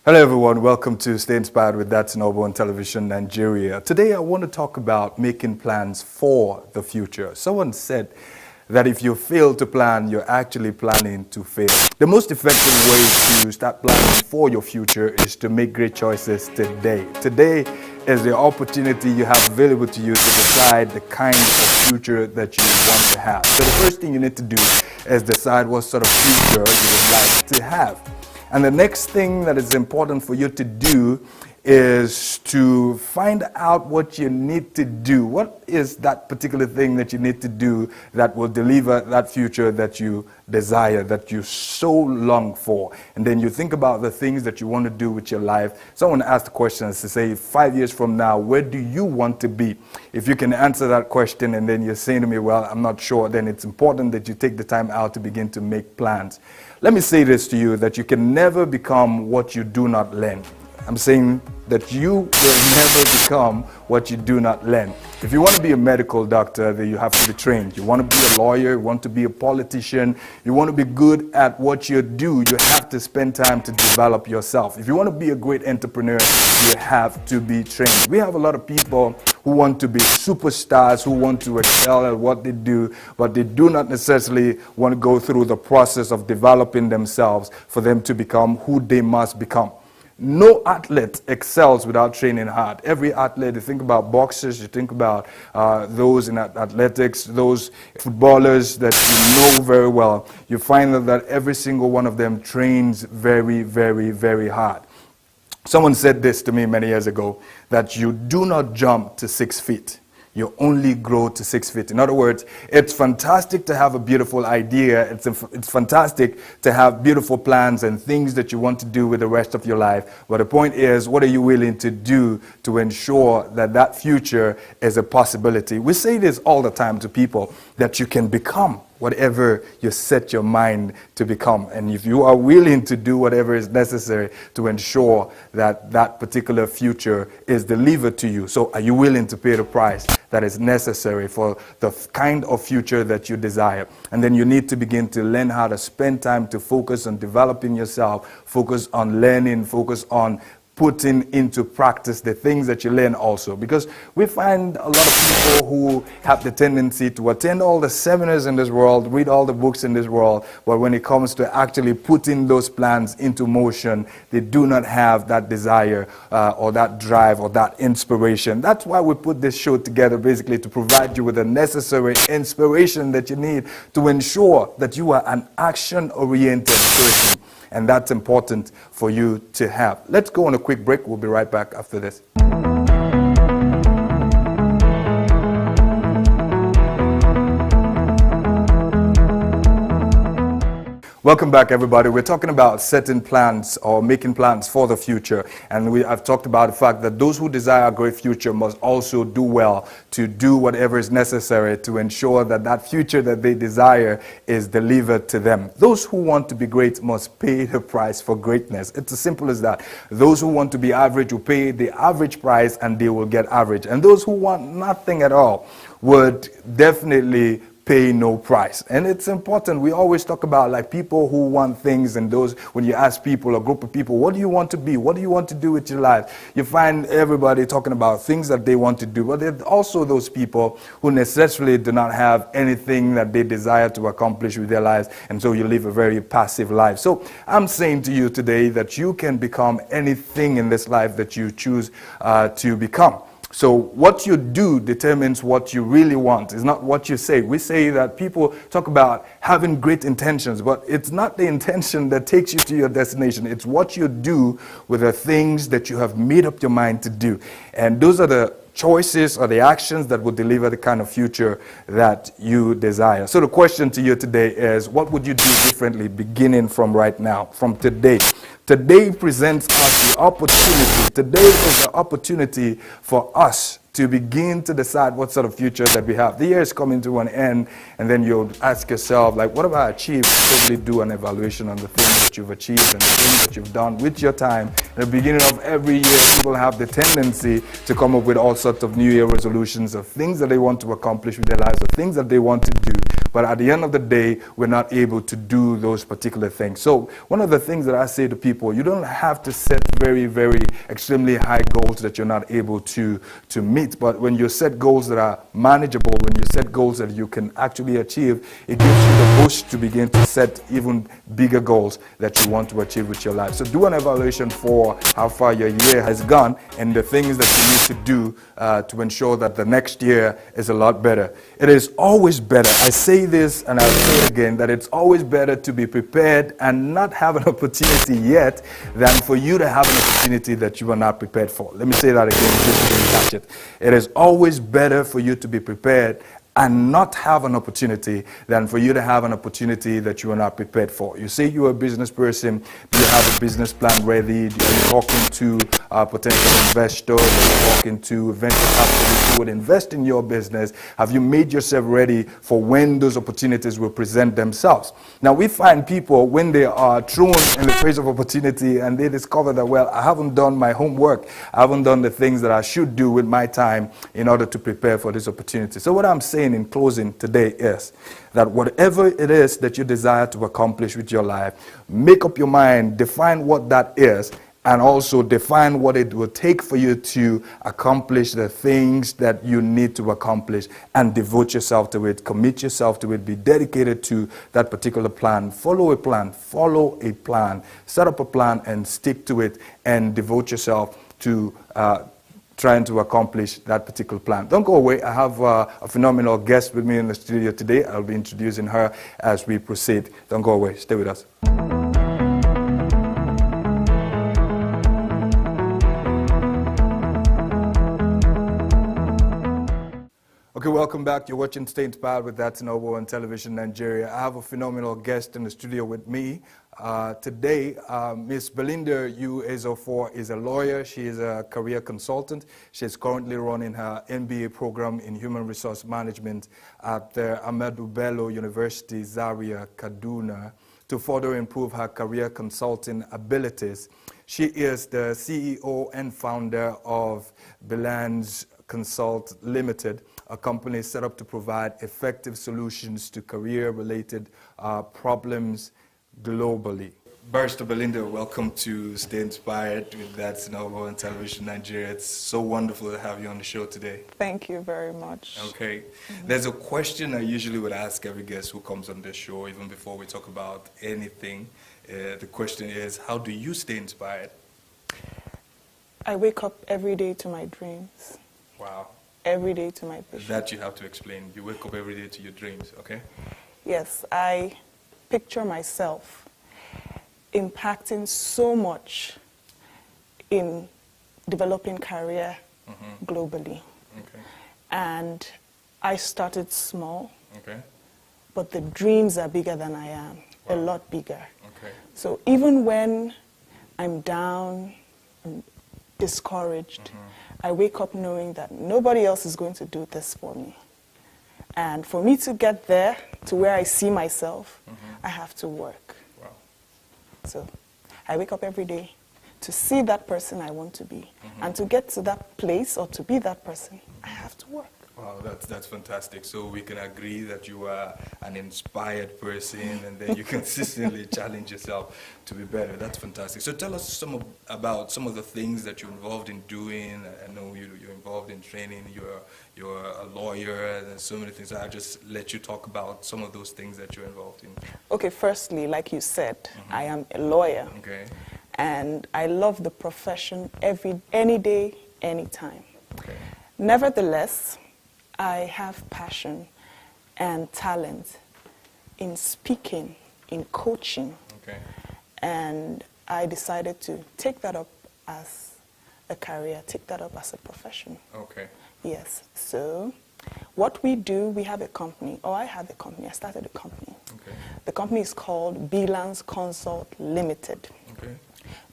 Hello everyone, welcome to Stay Inspired with That's Noble on Television Nigeria. Today I want to talk about making plans for the future. Someone said that if you fail to plan, you're actually planning to fail. The most effective way to start planning for your future is to make great choices today. Today is the opportunity you have available to you to decide the kind of future that you want to have. So the first thing you need to do is decide what sort of future you would like to have. And the next thing that is important for you to do is to find out what you need to do. What is that particular thing that you need to do that will deliver that future that you desire, that you so long for? And then you think about the things that you want to do with your life. Someone asked the question to say, 5 years from now, where do you want to be? If you can answer that question and then you're saying to me, well, I'm not sure, then it's important that you take the time out to begin to make plans. Let me say this to you, that you can never become what you do not learn. I'm saying that you will never become what you do not learn. If you want to be a medical doctor, then you have to be trained. You want to be a lawyer, you want to be a politician, you want to be good at what you do, you have to spend time to develop yourself. If you want to be a great entrepreneur, you have to be trained. We have a lot of people who want to be superstars, who want to excel at what they do, but they do not necessarily want to go through the process of developing themselves for them to become who they must become. No athlete excels without training hard. Every athlete, you think about boxers, you think about those in athletics, those footballers that you know very well, you find that every single one of them trains very, very, very hard. Someone said this to me many years ago, that you do not jump to 6 feet. You only grow to 6 feet. In other words, it's fantastic to have a beautiful idea. It's fantastic to have beautiful plans and things that you want to do with the rest of your life. But the point is, what are you willing to do to ensure that that future is a possibility? We say this all the time to people, that you can become whatever you set your mind to become. And if you are willing to do whatever is necessary to ensure that that particular future is delivered to you, so are you willing to pay the price that is necessary for the kind of future that you desire? And then you need to begin to learn how to spend time to focus on developing yourself, focus on learning, focus on putting into practice the things that you learn also. Because we find a lot of people who have the tendency to attend all the seminars in this world, read all the books in this world, but when it comes to actually putting those plans into motion, they do not have that desire or that drive or that inspiration. That's why we put this show together, basically to provide you with the necessary inspiration that you need to ensure that you are an action-oriented person. And that's important for you to have. Let's go on a quick break. We'll be right back after this. Welcome back, everybody. We're talking about setting plans or making plans for the future. And I've talked about the fact that those who desire a great future must also do well to do whatever is necessary to ensure that that future that they desire is delivered to them. Those who want to be great must pay the price for greatness. It's as simple as that. Those who want to be average will pay the average price and they will get average. And those who want nothing at all would definitely pay no price. And it's important. We always talk about like people who want things, and those, when you ask people, a group of people, what do you want to be? What do you want to do with your life? You find everybody talking about things that they want to do. But there are also those people who necessarily do not have anything that they desire to accomplish with their lives. And so you live a very passive life. So I'm saying to you today that you can become anything in this life that you choose to become. So what you do determines what you really want. It's not what you say. We say that people talk about having great intentions, but it's not the intention that takes you to your destination. It's what you do with the things that you have made up your mind to do. And those are the choices or the actions that will deliver the kind of future that you desire. So the question to you today is, what would you do differently beginning from right now, from today? Today presents us the opportunity. Today is the opportunity for us to begin to decide what sort of future that we have. The year is coming to an end, and then you'll ask yourself, like, what have I achieved? Probably do an evaluation on the things that you've achieved and the things that you've done with your time. At the beginning of every year, people have the tendency to come up with all sorts of New Year resolutions of things that they want to accomplish with their lives, of things that they want to do. but at the end of the day, we're not able to do those particular things. So one of the things that I say to people, you don't have to set very, very extremely high goals that you're not able to meet. But when you set goals that are manageable, when you set goals that you can actually achieve, it gives you the boost to begin to set even bigger goals that you want to achieve with your life. So do an evaluation for how far your year has gone and the things that you need to do to ensure that the next year is a lot better. It is always better, I say this and I'll say it again, that it's always better to be prepared and not have an opportunity yet than for you to have an opportunity that you are not prepared for. Let me say that again in case you didn't catch it. It is always better for you to be prepared and not have an opportunity than for you to have an opportunity that you are not prepared for. You say you're a business person, do you have a business plan ready? Are you talking to potential investors? Are you talking to venture capitalists who would invest in your business? Have you made yourself ready for when those opportunities will present themselves? Now, we find people when they are thrown in the face of opportunity and they discover that, well, I haven't done my homework. I haven't done the things that I should do with my time in order to prepare for this opportunity. So what I'm saying in closing today is that whatever it is that you desire to accomplish with your life, make up your mind, define what that is, and also define what it will take for you to accomplish the things that you need to accomplish, and devote yourself to it, commit yourself to it, be dedicated to that particular plan. Follow a plan, set up a plan and stick to it, and devote yourself to trying to accomplish that particular plan. Don't go away. I have a phenomenal guest with me in the studio today. I'll be introducing her as we proceed. Don't go away. Stay with us. Okay, welcome back. You're watching Stay Inspired with That's Noble on Television Nigeria. I have a phenomenal guest in the studio with me. Today, Ms. Belinda Uezofor is a lawyer. She is a career consultant. She's currently running her MBA program in Human Resource Management at the Ahmadu Bello University, Zaria, Kaduna, to further improve her career consulting abilities. She is the CEO and founder of Belans Consult Limited, a company set up to provide effective solutions to career-related problems globally. Barrister Belinda, welcome to Stay Inspired with That's Noble on Television Nigeria. It's so wonderful to have you on the show today. Thank you very much. Okay. There's a question I usually would ask every guest who comes on this show, even before we talk about anything. The question is, how do you stay inspired? I wake up every day to my dreams. Wow. Every day to my vision. That you have to explain. You wake up every day to your dreams, okay? Yes, I picture myself impacting so much in developing career globally. Okay. And I started small, Okay. but the dreams are bigger than I am, a Wow. lot bigger. Okay. So even when I'm down and discouraged, I wake up knowing that nobody else is going to do this for me. And for me to get there, to where I see myself, I have to work. Wow. So I wake up every day to see that person I want to be. And to get to that place or to be that person, I have to work. Wow, that's fantastic. So we can agree that you are an inspired person and then you consistently challenge yourself to be better. That's fantastic. So tell us about some of the things that you're involved in doing. I know you're involved in training, you're a lawyer, and there's so many things. I'll just let you talk about some of those things that you're involved in. Okay, firstly, like you said, I am a lawyer. Okay. And I love the profession any day, anytime. Okay. Nevertheless, I have passion and talent in speaking, in coaching. Okay. And I decided to take that up as a career, take that up as a profession. Okay. Yes. So what we do, we have a company, or I have a company. I started a company. Okay. The company is called Belans Consult Limited. Okay.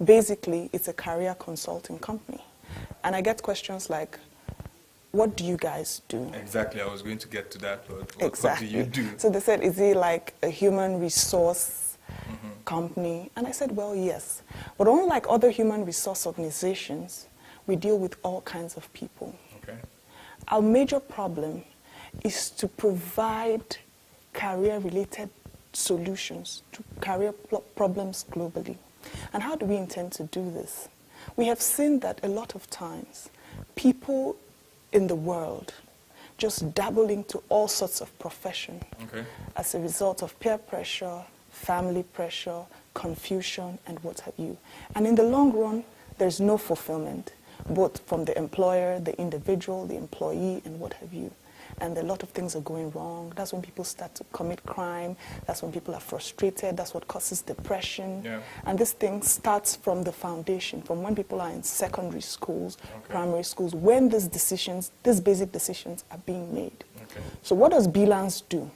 Basically, it's a career consulting company. And I get questions like, what do you guys do? Exactly, I was going to get to that, but what do Exactly. you do? So they said, is it like a human resource company? And I said, well, yes. But unlike other human resource organizations, we deal with all kinds of people. Okay. Our major problem is to provide career-related solutions to career problems globally. And how do we intend to do this? We have seen that a lot of times people in the world just dabble into all sorts of profession as a result of peer pressure, family pressure, confusion, and what have you. And in the long run, there's no fulfillment, both from the employer, the individual, the employee, and what have you. And a lot of things are going wrong. That's when people start to commit crime. That's when people are frustrated. That's what causes depression. Yeah. And this thing starts from the foundation, from when people are in secondary schools, primary schools, when these basic decisions are being made. So what does BLANS do?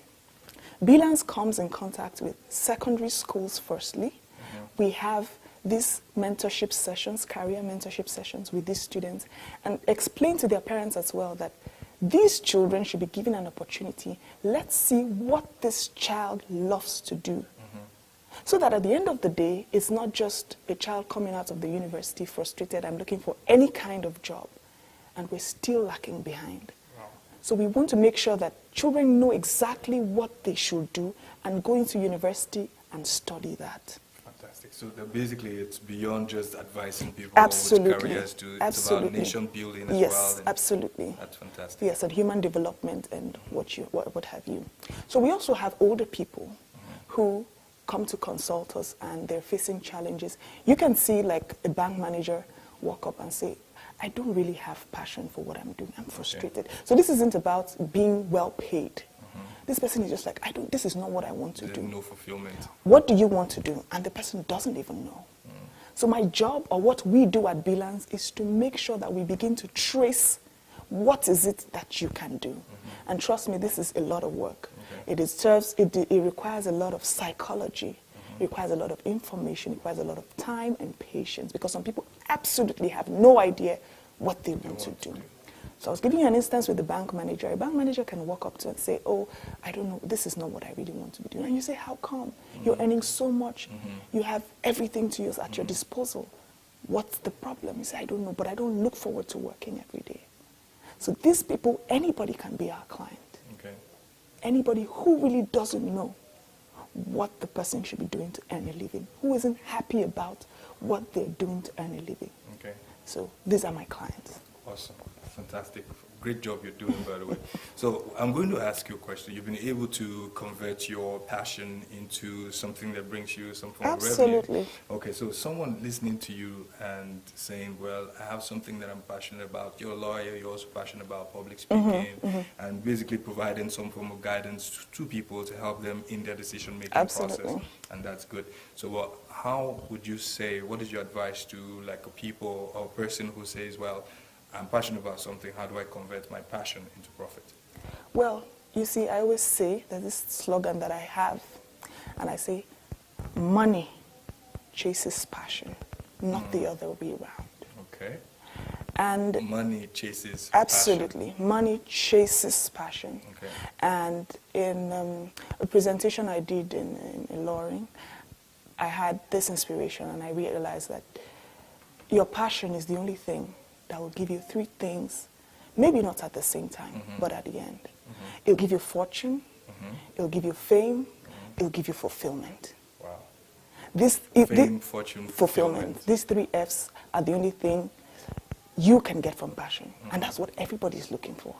BLANS comes in contact with secondary schools firstly. We have these mentorship sessions, career mentorship sessions with these students, and explain to their parents as well that these children should be given an opportunity. Let's see what this child loves to do. So that at the end of the day, it's not just a child coming out of the university frustrated, I'm looking for any kind of job, and we're still lacking behind. So we want to make sure that children know exactly what they should do and go into university and study that. Fantastic. So basically it's beyond just advising people Absolutely. with careers to, it's Absolutely. about nation building as well. Yes, absolutely. That's fantastic. Yes, and human development and what have you. So we also have older people who come to consult us and they're facing challenges. You can see like a bank manager walk up and say, I don't really have passion for what I'm doing. I'm frustrated. So this isn't about being well paid. This person is just like, this is not what I want to do. No fulfillment. What do you want to do? And the person doesn't even know. So my job, or what we do at BLANS, is to make sure that we begin to trace what is it that you can do. And trust me, this is a lot of work. It requires a lot of psychology. It requires a lot of information. It requires a lot of time and patience, because some people absolutely have no idea what they want to do. So I was giving you an instance with the bank manager. A bank manager can walk up to and say, oh, I don't know, this is not what I really want to be doing. And you say, how come? You're earning so much. You have everything to use at your disposal. What's the problem? You say, I don't know, but I don't look forward to working every day. So these people, anybody can be our client. Anybody who really doesn't know what the person should be doing to earn a living, who isn't happy about what they're doing to earn a living. So these are my clients. Awesome. Fantastic. Great job you're doing, by the way. So I'm going to ask you a question. You've been able to convert your passion into something that brings you some form of revenue. Absolutely. Okay, so someone listening to you and saying, well, I have something that I'm passionate about. You're a lawyer, you're also passionate about public speaking, and basically providing some form of guidance to people to help them in their decision-making process. And that's good. So how would you say, what is your advice to like a people or a person who says, well, I'm passionate about something, how do I convert my passion into profit? Well, you see, I always say, there's this slogan that I have, and I say, money chases passion, not the other way around. Okay. And money chases absolutely, passion. Money chases passion. Okay. And in a presentation I did in Loring, I had this inspiration, and I realized that your passion is the only thing that will give you three things, maybe not at the same time, but at the end. It'll give you fortune, it'll give you fame, it'll give you fulfillment. Wow. Fame, fortune, fulfillment. These three F's are the only thing you can get from passion, and that's what everybody is looking for.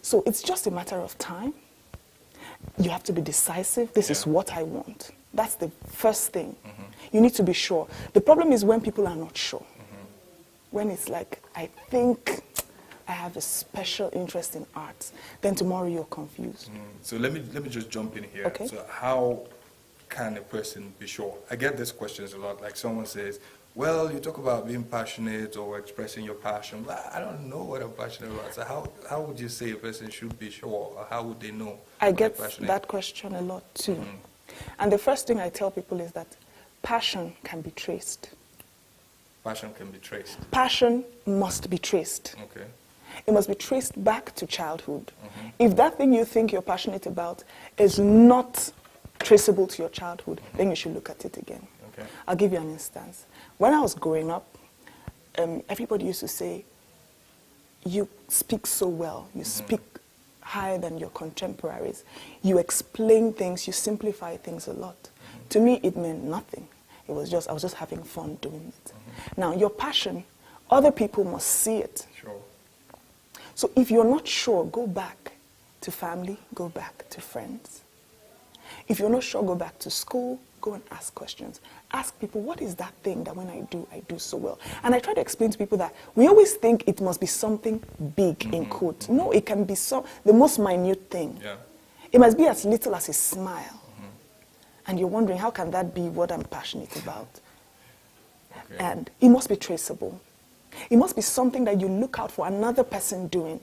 So it's just a matter of time. You have to be decisive. This is what I want. That's the first thing. You need to be sure. The problem is when people are not sure. When it's like, I think I have a special interest in arts, then tomorrow you're confused. So let me just jump in here. Okay. So how can a person be sure? I get these questions a lot. Like someone says, well, you talk about being passionate or expressing your passion, but I don't know what I'm passionate about. So how would you say a person should be sure, or how would they know? I get that question a lot too. And the first thing I tell people is that passion can be traced. Passion can be traced. Passion must be traced. Okay. It must be traced back to childhood. If that thing you think you're passionate about is not traceable to your childhood, then you should look at it again. Okay. I'll give you an instance. When I was growing up, everybody used to say, you speak so well, you speak higher than your contemporaries. You explain things, you simplify things a lot. To me, it meant nothing. I was just having fun doing it. Now, your passion, other people must see it. Sure. So if you're not sure, go back to family, go back to friends. If you're not sure, go back to school, go and ask questions. Ask people, what is that thing that when I do so well? And I try to explain to people that we always think it must be something big, in quotes. No, it can be the most minute thing. Yeah. It must be as little as a smile. And you're wondering, how can that be what I'm passionate about? Okay. And it must be traceable. It must be something that you look out for another person doing.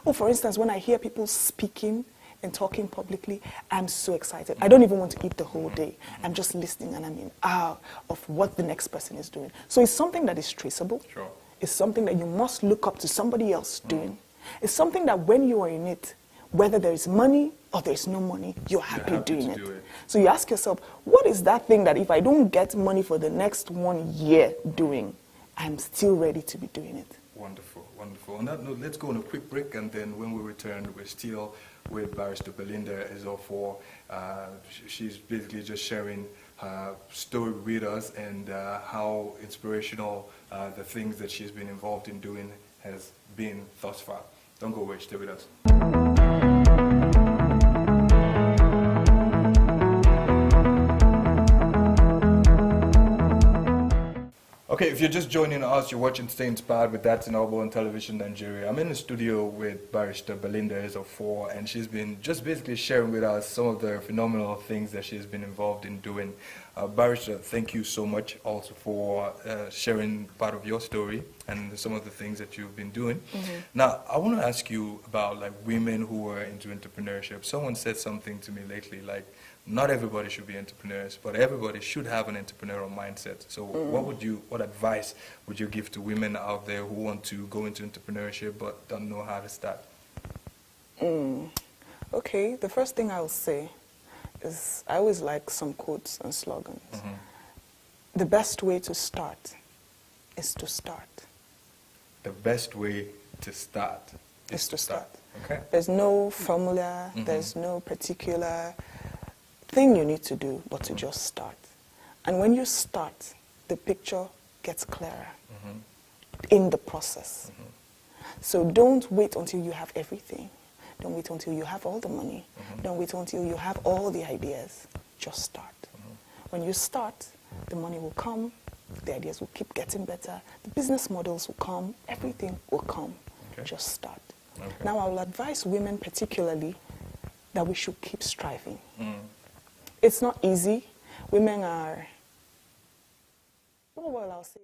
Oh, for instance, when I hear people speaking and talking publicly, I'm so excited. I don't even want to eat the whole day. I'm just listening and I'm in awe of what the next person is doing. So it's something that is traceable. Sure. It's something that you must look up to somebody else doing. It's something that when you are in it, whether there is money or there is no money, you're happy doing it. So you ask yourself, what is that thing that if I don't get money for the next 1 year doing, I'm still ready to be doing it? Wonderful, wonderful. On that note, let's go on a quick break, and then when we return, we're still with Barrister Belinda Ezofor. She's basically just sharing her story with us and how inspirational the things that she's been involved in doing has been thus far. Don't go away, stay with us. Okay, if you're just joining us, you're watching Stay Inspired with That's Noble on Television Nigeria. I'm in the studio with Barrister Belinda Ezofor, and she's been just basically sharing with us some of the phenomenal things that she's been involved in doing. Barrister, thank you so much also for sharing part of your story and some of the things that you've been doing. Now, I want to ask you about like women who are into entrepreneurship. Someone said something to me lately, like, not everybody should be entrepreneurs, but everybody should have an entrepreneurial mindset. So what advice would you give to women out there who want to go into entrepreneurship but don't know how to start? Okay, the first thing I'll say is I always like some quotes and slogans. The best way to start is to start. The best way to start is to start. Okay. There's no formula, there's no particular thing you need to do, but to just start. And when you start, the picture gets clearer in the process. So don't wait until you have everything. Don't wait until you have all the money. Don't wait until you have all the ideas. Just start. When you start, the money will come, the ideas will keep getting better, the business models will come, everything will come. Okay. Just start. Okay. Now, I will advise women particularly that we should keep striving. It's not easy. Women are, oh, well, I'll say